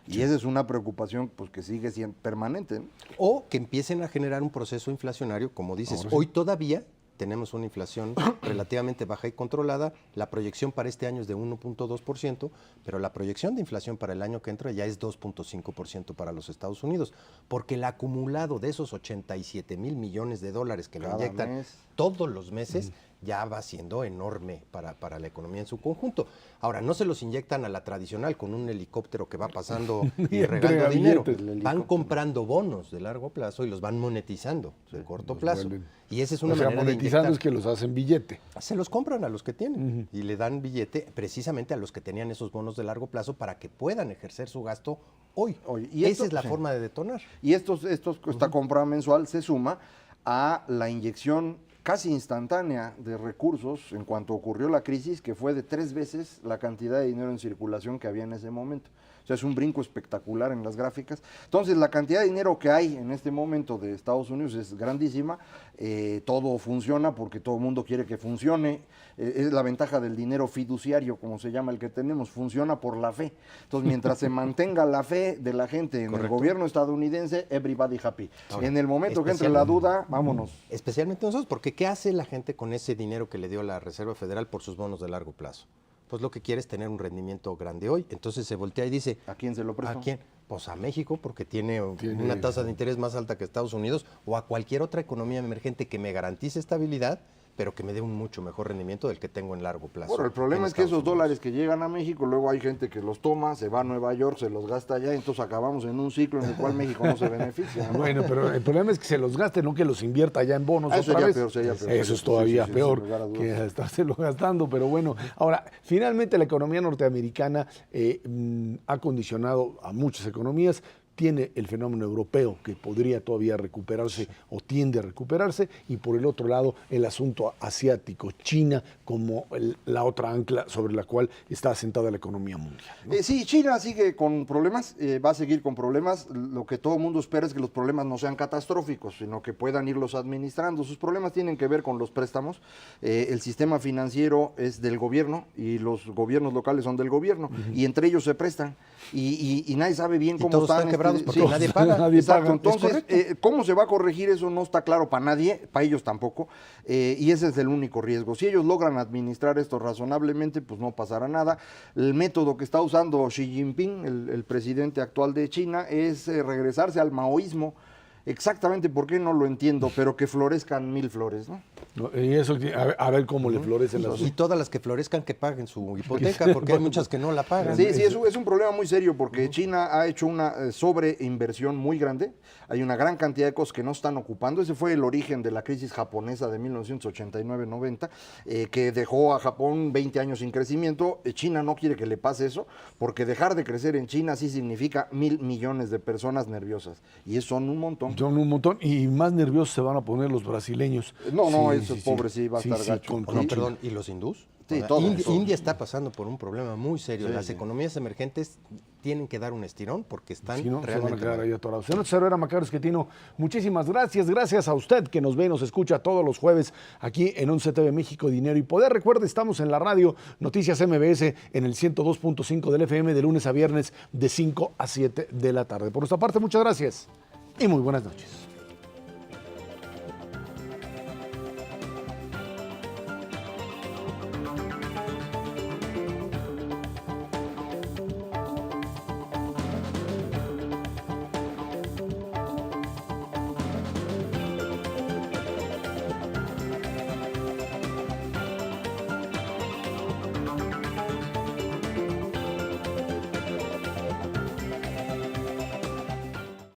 Y esa es una preocupación pues, que sigue siendo permanente, ¿no? O que empiecen a generar un proceso inflacionario, como dices, Ahora sí. hoy todavía tenemos una inflación relativamente baja y controlada, la proyección para este año es de 1.2%, pero la proyección de inflación para el año que entra ya es 2.5% para los Estados Unidos, porque el acumulado de esos 87 mil millones de dólares que lo Cada inyectan mes. todos los meses ya va siendo enorme para la economía en su conjunto. Ahora, no se los inyectan a la tradicional con un helicóptero que va pasando y entrega regando dinero. billetes, Van comprando bonos de largo plazo y los van monetizando de corto los plazo. vuelven. Y esa es una O sea, manera de monetizando inyectar. es que los hacen billete. Se los compran a los que tienen y le dan billete precisamente a los que tenían esos bonos de largo plazo para que puedan ejercer su gasto hoy. Y Esa esto, es la sí. forma de detonar. Y esta compra mensual se suma a la inyección casi instantánea de recursos en cuanto ocurrió la crisis, que fue de 3 veces la cantidad de dinero en circulación que había en ese momento. O sea, es un brinco espectacular en las gráficas. Entonces, la cantidad de dinero que hay en este momento de Estados Unidos es grandísima. Todo funciona porque todo el mundo quiere que funcione. Es la ventaja del dinero fiduciario, como se llama el que tenemos. Funciona por la fe. Entonces, mientras se mantenga la fe de la gente en el gobierno estadounidense, everybody happy. Ahora, En el momento que entre la duda, vámonos. Especialmente nosotros, porque ¿qué hace la gente con ese dinero que le dio la Reserva Federal por sus bonos de largo plazo? Pues lo que quiere es tener un rendimiento grande hoy. Entonces se voltea y dice, ¿A quién se lo prestó? ¿a quién? Pues a México, porque tiene una tasa de interés más alta que Estados Unidos, o a cualquier otra economía emergente que me garantice estabilidad, pero que me dé un mucho mejor rendimiento del que tengo en largo plazo. Bueno, el problema en es que Estados esos Unidos. dólares que llegan a México, luego hay gente que los toma, se va a Nueva York, se los gasta allá, entonces acabamos en un ciclo en el cual México no se beneficia, ¿no? Bueno, pero el problema es que se los gaste, no que los invierta ya en bonos Eso otra sería vez. peor, sería peor. Eso es Sí, todavía sí, peor sin lugar a dudas. que estárselo gastando, pero bueno. Ahora, finalmente la economía norteamericana ha condicionado a muchas economías. Tiene el fenómeno europeo que podría todavía recuperarse o tiende a recuperarse, y por el otro lado el asunto asiático, China como la otra ancla sobre la cual está asentada la economía mundial, ¿no? Sí, China sigue con problemas, va a seguir con problemas. Lo que todo el mundo espera es que los problemas no sean catastróficos, sino que puedan irlos administrando. Sus problemas tienen que ver con los préstamos. El sistema financiero es del gobierno y los gobiernos locales son del gobierno, y entre ellos se prestan. Y nadie sabe bien Y cómo todos están. están quebrados porque sí. nadie paga. Nadie Exacto, paga. entonces, ¿cómo se va a corregir eso? No está claro para nadie, para ellos tampoco, y ese es el único riesgo. Si ellos logran administrar esto razonablemente, pues no pasará nada. El método que está usando Xi Jinping, el presidente actual de China, es regresarse al maoísmo. Exactamente por qué no lo entiendo, pero que florezcan 1000 flores, ¿no? ¿no? Y eso, a ver cómo le florece la Y todas las que florezcan que paguen su hipoteca, porque hay muchas que no la pagan. Sí, sí, es un problema muy serio porque China ha hecho una sobreinversión muy grande. Hay una gran cantidad de cosas que no están ocupando. Ese fue el origen de la crisis japonesa de 1989-90, que dejó a Japón 20 años sin crecimiento. China no quiere que le pase eso, porque dejar de crecer en China sí significa 1.000 millones de personas nerviosas. Y eso son un montón. Son un montón, y más nerviosos se van a poner los brasileños. No, no, Sí, esos pobres sí va a estar gacho. con No, China. perdón, ¿y los hindús? Sí, O sea, todos, India, todos. India está pasando por un problema muy serio. Sí, Las sí. economías emergentes tienen que dar un estirón porque están Si no, se van a realmente quedar mal. ahí atorados. Señor Cervera, Macario Esquetino, muchísimas gracias. Gracias a usted que nos ve y nos escucha todos los jueves aquí en 11 TV México, Dinero y Poder. Recuerde, estamos en la radio Noticias MBS en el 102.5 del FM de lunes a viernes de 5 a 7 de la tarde. Por nuestra parte, muchas gracias y muy buenas noches.